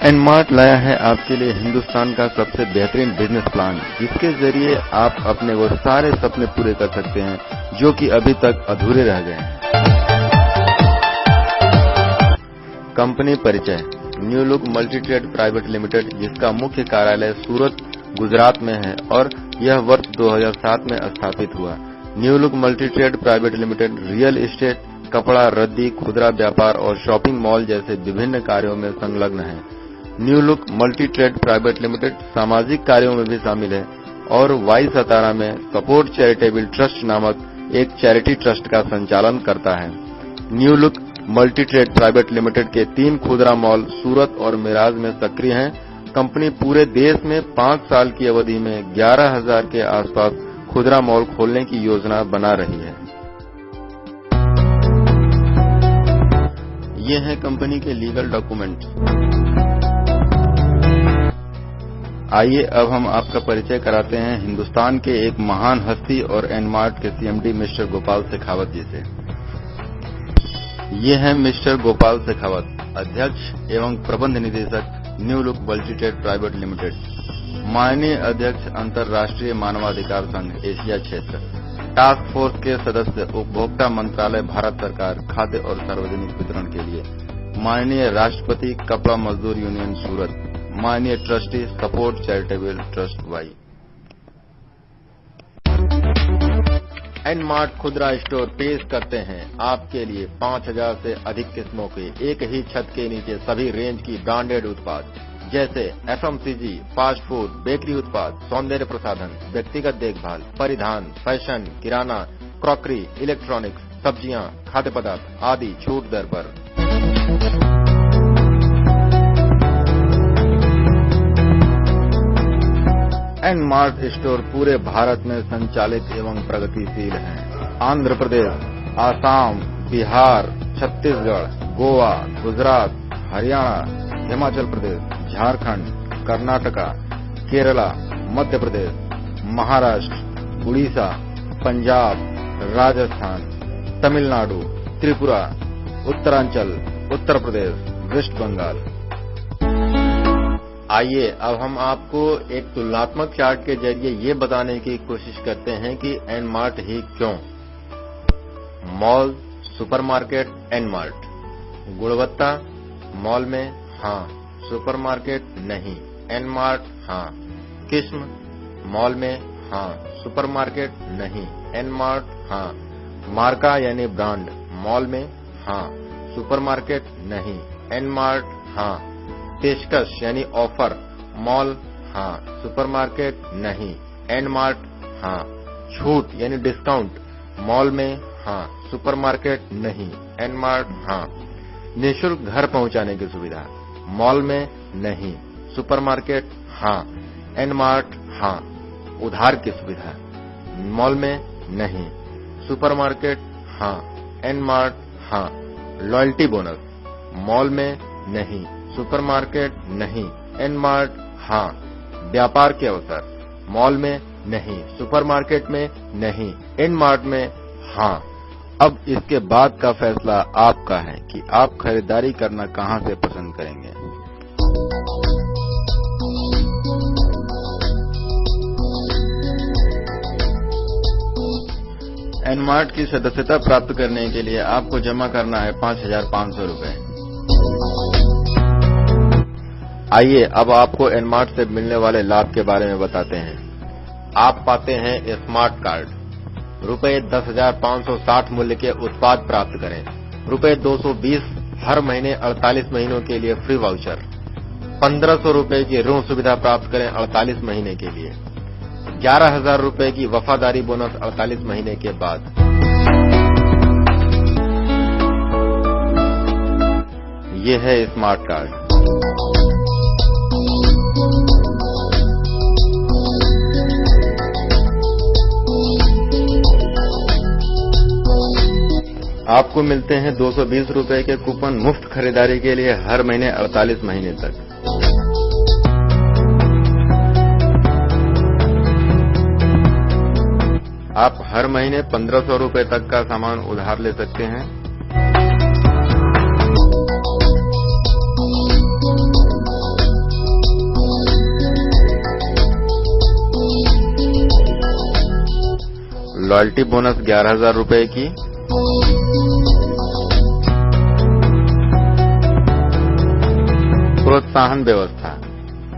एनमार्ट लाया है आपके लिए हिंदुस्तान का सबसे बेहतरीन बिजनेस प्लान, जिसके जरिए आप अपने वो सारे सपने पूरे कर सकते हैं जो कि अभी तक अधूरे रह गए हैं। कंपनी परिचय। New look multi trade private limited, जिसका मुख्य कार्यालय सूरत, गुजरात में है और यह वर्ष 2007 में स्थापित हुआ। New look multi trade private limited real estate, कपड़ा, रद्दी, खुदरा व्यापार और शॉपिंग मॉल जैसे विभिन्न कार्यों में संलग्न है। New look multi trade private limited सामाजिक कार्यों में भी शामिल है और वाई सतारा में सपोर्ट चैरिटेबल ट्रस्ट नामक एक चैरिटी ट्रस्ट का संचालन करता है। New look multi trade private limited के 3 खुदरा मॉल सूरत और मिराज में सक्रिय हैं। कंपनी पूरे देश में 5 साल की अवधि में 11,000 के आसपास खुदरा मॉल खोलने की योजना बना रही है। ये हैं कंपनी के लीगल डॉक्यूमेंट्स। आइए अब हम आपका परिचय कराते हैं हिंदुस्तान के एक महान हस्ती और एनमार्ट के सीएमडी मिस्टर गोपाल शेखावत जी से। ये हैं मिस्टर गोपाल शेखावत, अध्यक्ष एवं प्रबंध निदेशक new look multi trade private limited, माननीय अध्यक्ष अंतर्राष्ट्रीय मानवाधिकार संघ एशिया क्षेत्र, टास्क फोर्स के सदस्य उपभोक्ता मंत्रालय भारत सरकार खाद्य और सार्वजनिक वितरण के लिए, माननीय राष्ट्रपति कपड़ा मजदूर यूनियन सूरत, माननीय ट्रस्टी सपोर्ट चैरिटेबल ट्रस्ट वाई। एनमार्ट खुदरा स्टोर पेश करते हैं आपके लिए 5,000 से अधिक किस्मों के एक ही छत के नीचे सभी रेंज की ब्रांडेड उत्पाद जैसे एफएमसीजी, फास्ट फूड, बेकरी उत्पाद, सौंदर्य प्रसाधन, व्यक्तिगत देखभाल, परिधान, फैशन, किराना, क्रॉकरी, इलेक्ट्रॉनिक्स, सब्जियां, खाद्य पदार्थ आदि छूट दर पर। एनमार्ट स्टोर पूरे भारत में संचालित एवं प्रगतिशील हैं। आंध्र प्रदेश, आसाम, बिहार, छत्तीसगढ़, गोवा, गुजरात, हरियाणा, हिमाचल प्रदेश, झारखंड, कर्नाटका, केरला, मध्य प्रदेश, महाराष्ट्र, उड़ीसा, पंजाब, राजस्थान, तमिलनाडु, त्रिपुरा, उत्तरांचल, उत्तर प्रदेश, वेस्ट बंगाल। आइए अब हम आपको एक तुलनात्मक चार्ट के जरिए ये बताने की कोशिश करते हैं कि एनमार्ट ही क्यों। मॉल, सुपरमार्केट, एनमार्ट। गुणवत्ता, मॉल में हां, सुपरमार्केट नहीं, एनमार्ट हां। किस्म, मॉल में हां, सुपरमार्केट नहीं, एनमार्ट हां। मार्का यानी ब्रांड, मॉल में हां, सुपरमार्केट नहीं, एनमार्ट हां। पेशकश यानी ऑफर, मॉल हां, सुपरमार्केट नहीं, एनमार्ट हां। छूट यानी डिस्काउंट, मॉल में हां, सुपरमार्केट नहीं, एनमार्ट हां। निःशुल्क घर पहुंचाने की सुविधा, मॉल में नहीं, सुपरमार्केट हां, एनमार्ट हां। उधार की सुविधा, मॉल में नहीं, सुपरमार्केट हां, एनमार्ट हां। लॉयल्टी बोनस, मॉल में नहीं, सुपरमार्केट नहीं, एनमार्ट हां। व्यापार के अवसर, मॉल में नहीं, सुपरमार्केट में नहीं, एनमार्ट में हां। अब इसके बाद का फैसला आपका है कि आप खरीदारी करना कहां से पसंद करेंगे। एनमार्ट की सदस्यता प्राप्त करने के लिए आपको जमा करना है 5,500 रुपए। आइए अब आपको एनमार्ट से मिलने वाले लाभ के बारे में बताते हैं। आप पाते हैं स्मार्ट कार्ड, रुपए 10,560 मूल्य के उत्पाद प्राप्त करें, रुपए 220 हर महीने 48 महीनों के लिए फ्री वाउचर, 1,500 रुपए की ऋण सुविधा प्राप्त करें 48 महीने के लिए, 11,000 रुपए की वफादारी बोनस 48 महीने के बाद। ये है स्मार्ट कार्ड। आपको मिलते हैं 220 रुपए के कूपन मुफ्त खरीदारी के लिए हर महीने 48 महीने तक। आप हर महीने 1,500 रुपए तक का सामान उधार ले सकते हैं। लॉयल्टी बोनस 11,000 रुपए की। प्रोत्साहन व्यवस्था,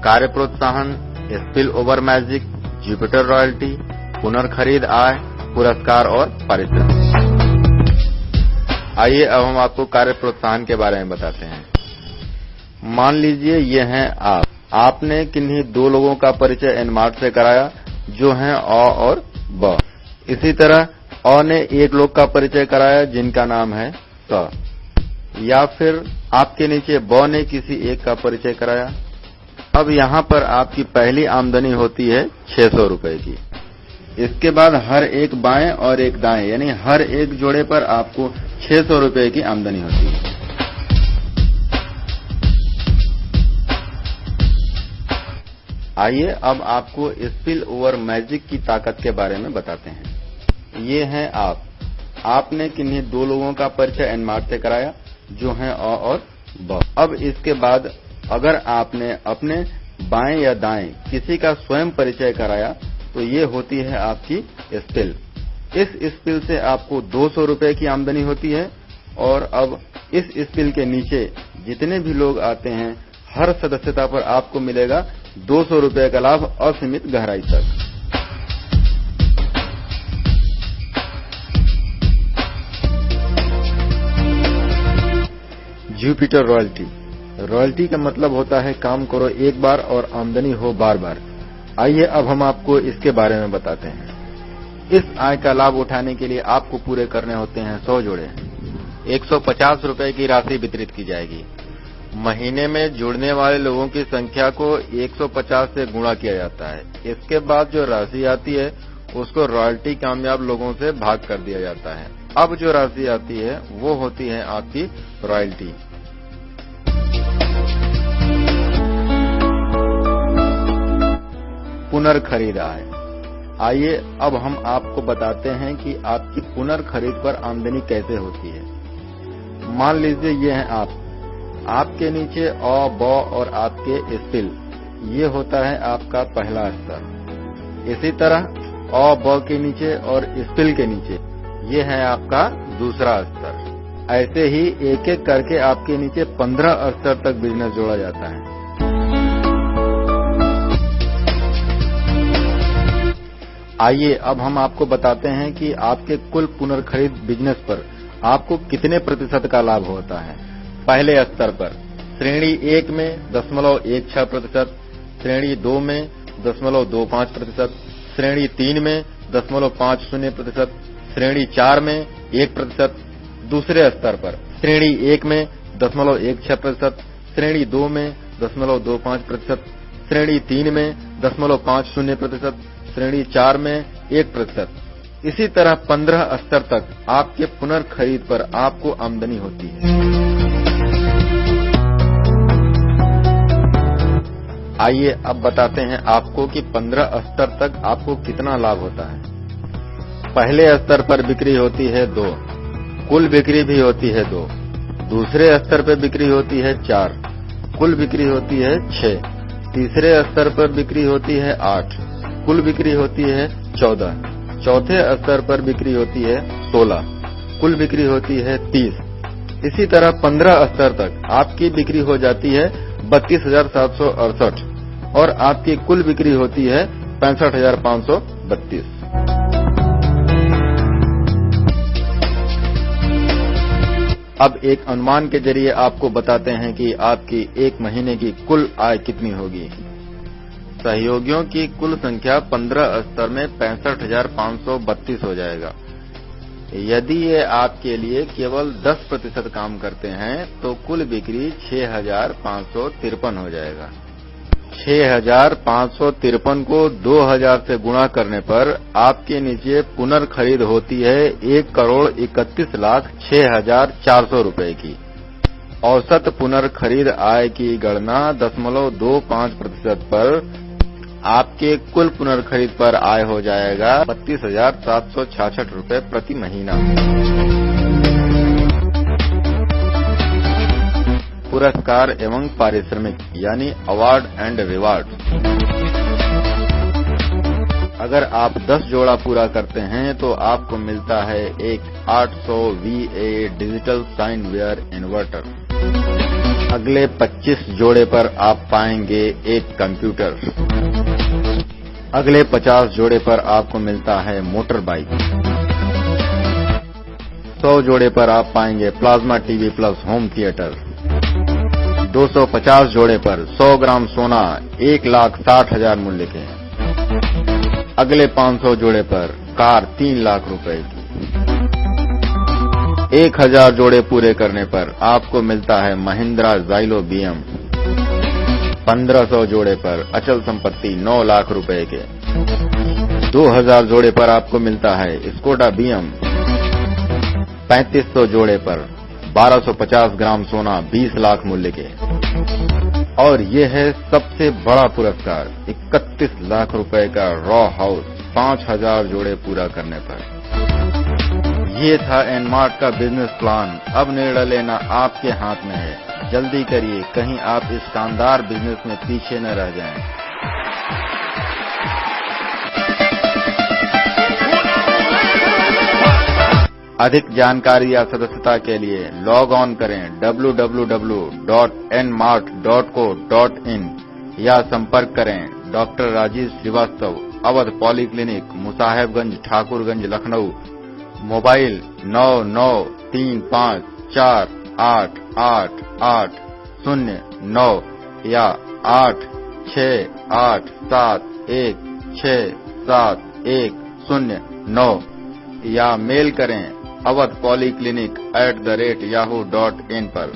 कार्य प्रोत्साहन, spill over magic, Jupiter royalty, पुनर्खरीद आय, पुरस्कार और पारितोषिक। आइए अब हम आपको कार्य प्रोत्साहन के बारे में बताते हैं। मान लीजिए ये हैं आपने किन्हीं दो लोगों का परिचय एनमार्ट से कराया जो हैं अ और ब। इसी तरह अ ने एक लोग का परिचय कराया जिनका नाम है क, या फिर आपके नीचे ब ने किसी एक का परिचय कराया। अब यहाँ पर आपकी पहली आमदनी होती है 600 रुपए की। इसके बाद हर एक बाएं और एक दाएं यानी हर एक जोड़े पर आपको 600 रुपए की आमदनी होती है। आइए अब आपको स्पिल ओवर मैजिक की ताकत के बारे में बताते हैं। ये हैं आपने किन्हीं दो लोगों का परिचय एनमार्ट से कराया जो हैं अ और ब। अब इसके बाद अगर आपने अपने बाएं या दाएं किसी का स्वयं परिचय कराया तो ये होती है आपकी स्पिल। इस स्पिल से आपको 200 रुपए की आमदनी होती है। और अब इस स्पिल के नीचे जितने भी लोग आते हैं हर सदस्यता पर आपको मिलेगा 200 रुपए का लाभ असीमित गहराई तक। जुपिटर रॉयल्टी का मतलब होता है काम करो एक बार और आमदनी हो बार बार। आइए अब हम आपको इसके बारे में बताते हैं। इस आय का लाभ उठाने के लिए आपको पूरे करने होते हैं 100 जोड़े। 150 रुपए की राशि वितरित की जाएगी। महीने में जुड़ने वाले लोगों की संख्या को 150 से गुणा किया जाता है। इसके बाद जो राशि आती है उसको रॉयल्टी कामयाब लोगों से भाग कर दिया जाता है। अब जो राशि आती है वो होती है आपकी रॉयल्टी। पुनर्खरीद आय। आइए अब हम आपको बताते हैं कि आपकी पुनर्खरीद पर आमदनी कैसे होती है। मान लीजिए ये हैं आपके नीचे अ ब और आपके स्पिल, ये होता है आपका पहला स्तर। इसी तरह अ ब के नीचे और स्पिल के नीचे ये है आपका दूसरा स्तर। ऐसे ही एक एक करके आपके नीचे 15 स्तर तक बिजनेस जोड़ा जाता है। आइए अब हम आपको बताते हैं कि आपके कुल पुनर्खरीद बिजनेस पर आपको कितने प्रतिशत का लाभ होता है। पहले स्तर पर श्रेणी 1 में 0.16%, श्रेणी 2 में 0.25%, श्रेणी 3 में 0.50%, श्रेणी 4 में 1%। दूसरे स्तर पर श्रेणी 1 में 0.16%, श्रेणी 2 में 0.25%, श्रेणी 3 में 0.50%, श्रेणी 4 में 1%। इसी तरह 15 स्तर तक आपके पुनर्खरीद पर आपको आमदनी होती है। आइए अब बताते हैं आपको कि 15 स्तर तक आपको कितना लाभ होता है। पहले स्तर पर बिक्री होती है 2, कुल बिक्री भी होती है 2। दूसरे स्तर पर बिक्री होती है 4, कुल बिक्री होती है 6। तीसरे स्तर पर बिक्री होती है 8, कुल बिक्री होती है 14। चौथे स्तर पर बिक्री होती है 16, कुल बिक्री होती है 30। इसी तरह 15 स्तर तक आपकी बिक्री हो जाती है 32,768 और आपकी कुल बिक्री होती है 65,532। अब एक अनुमान के जरिए आपको बताते हैं कि आपकी एक महीने की कुल आय कितनी होगी। सहयोगियों की कुल संख्या 15 स्तर में 65,532 हो जाएगा। यदि ये आपके लिए केवल 10% काम करते हैं तो कुल बिक्री 6,553 हो जाएगा। 6,553 को 2,000 से गुणा करने पर आपके नीचे पुनर्खरीद होती है 1,31,06,400 रुपए की। औसत पुनर्खरीद आय की गणना 0.25% पर आपके कुल पुनर्खरीद पर आय हो जाएगा 32,766 रुपए प्रति महीना। पुरस्कार एवं पारिश्रमिक यानी अवार्ड एंड रिवार्ड। अगर आप 10 जोड़ा पूरा करते हैं तो आपको मिलता है एक 800 VA digital sine wave inverter. अगले 25 जोड़े पर आप पाएंगे एक कंप्यूटर। अगले 50 जोड़े पर आपको मिलता है मोटर बाइक। 100 जोड़े पर आप पाएंगे plasma TV plus home theatre. 250 जोड़े पर 100 ग्राम सोना 1,60,000 मूल्य के। अगले 500 जोड़े पर कार 3 लाख रुपए की। 1000 जोड़े पूरे करने पर आपको मिलता है महिंद्रा ज़ाइलो BM। 1500 जोड़े पर अचल संपत्ति 9 लाख रुपए के। 2000 जोड़े पर आपको मिलता है स्कोडा BM। 3500 जोड़े पर 1250 ग्राम सोना 20 लाख मूल्य के। और ये है सबसे बड़ा पुरस्कार 31 लाख रुपए का रॉ हाउस 5000 जोड़े पूरा करने पर। ये था एनमार्ट का बिजनेस प्लान। अब निर्णय लेना आपके हाथ में है। जल्दी करिए, कहीं आप इस शानदार बिजनेस में पीछे न रह जाएं। अधिक जानकारी या सदस्यता के लिए लॉग ऑन करें www.nmart.co.in या संपर्क करें doctor Rajiv Srivastava, Awadh polyclinic, Musahibganj, Thakurganj, Lucknow. Mobile 9934888809 या 8687167109 या मेल करें awadhpolyclinic@yahoo.in पर।